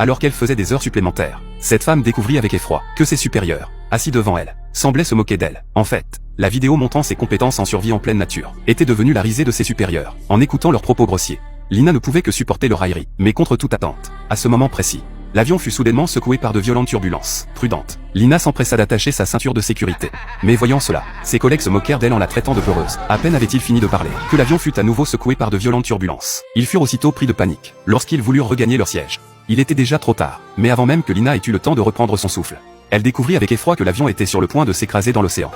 alors qu'elle faisait des heures supplémentaires. Cette femme découvrit avec effroi que ses supérieurs, assis devant elle, semblaient se moquer d'elle. En fait, la vidéo montrant ses compétences en survie en pleine nature était devenue la risée de ses supérieurs. En écoutant leurs propos grossiers, Lina ne pouvait que supporter leur raillerie, mais contre toute attente. À ce moment précis, l'avion fut soudainement secoué par de violentes turbulences. Prudente, Lina s'empressa d'attacher sa ceinture de sécurité. Mais voyant cela, ses collègues se moquèrent d'elle en la traitant de peureuse. À peine avait-il fini de parler, que l'avion fut à nouveau secoué par de violentes turbulences. Ils furent aussitôt pris de panique, lorsqu'ils voulurent regagner leur siège. Il était déjà trop tard, mais avant même que Lina ait eu le temps de reprendre son souffle, elle découvrit avec effroi que l'avion était sur le point de s'écraser dans l'océan.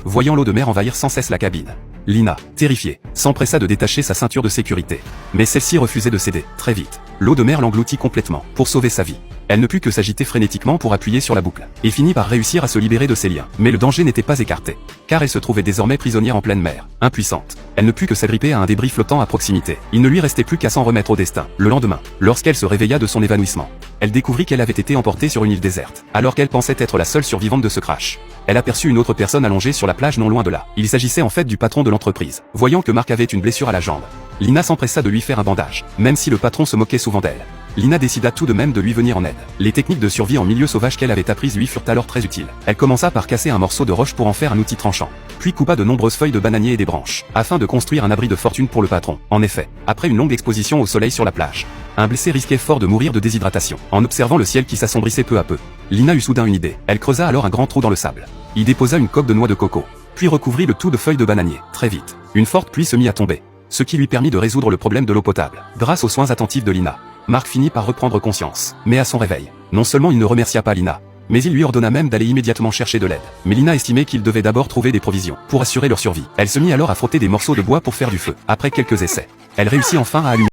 Voyant l'eau de mer envahir sans cesse la cabine, Lina, terrifiée, s'empressa de détacher sa ceinture de sécurité. Mais celle-ci refusait de céder. Très vite, l'eau de mer l'engloutit complètement. Pour sauver sa vie, elle ne put que s'agiter frénétiquement pour appuyer sur la boucle, et finit par réussir à se libérer de ses liens. Mais le danger n'était pas écarté, car elle se trouvait désormais prisonnière en pleine mer. Impuissante, elle ne put que s'agripper à un débris flottant à proximité. Il ne lui restait plus qu'à s'en remettre au destin. Le lendemain, lorsqu'elle se réveilla de son évanouissement, elle découvrit qu'elle avait été emportée sur une île déserte. Alors qu'elle pensait être la seule survivante de ce crash, elle aperçut une autre personne allongée sur la plage non loin de là. Il s'agissait en fait du patron de l'entreprise. Voyant que Marc avait une blessure à la jambe, Lina s'empressa de lui faire un bandage. Même si le patron se moquait souvent d'elle, Lina décida tout de même de lui venir en aide. Les techniques de survie en milieu sauvage qu'elle avait apprises lui furent alors très utiles. Elle commença par casser un morceau de roche pour en faire un outil tranchant, puis coupa de nombreuses feuilles de bananier et des branches, afin de construire un abri de fortune pour le patron. En effet, après une longue exposition au soleil sur la plage, un blessé risquait fort de mourir de déshydratation. En observant le ciel qui s'assombrissait peu à peu, Lina eut soudain une idée. Elle creusa alors un grand trou dans le sable, y déposa une coque de noix de coco, puis recouvrit le tout de feuilles de bananier. Très vite, une forte pluie se mit à tomber, ce qui lui permit de résoudre le problème de l'eau potable. Grâce aux soins attentifs de Lina, Marc finit par reprendre conscience. Mais à son réveil, non seulement il ne remercia pas Lina, mais il lui ordonna même d'aller immédiatement chercher de l'aide. Mais Lina estimait qu'il devait d'abord trouver des provisions pour assurer leur survie. Elle se mit alors à frotter des morceaux de bois pour faire du feu. Après quelques essais, elle réussit enfin à allumer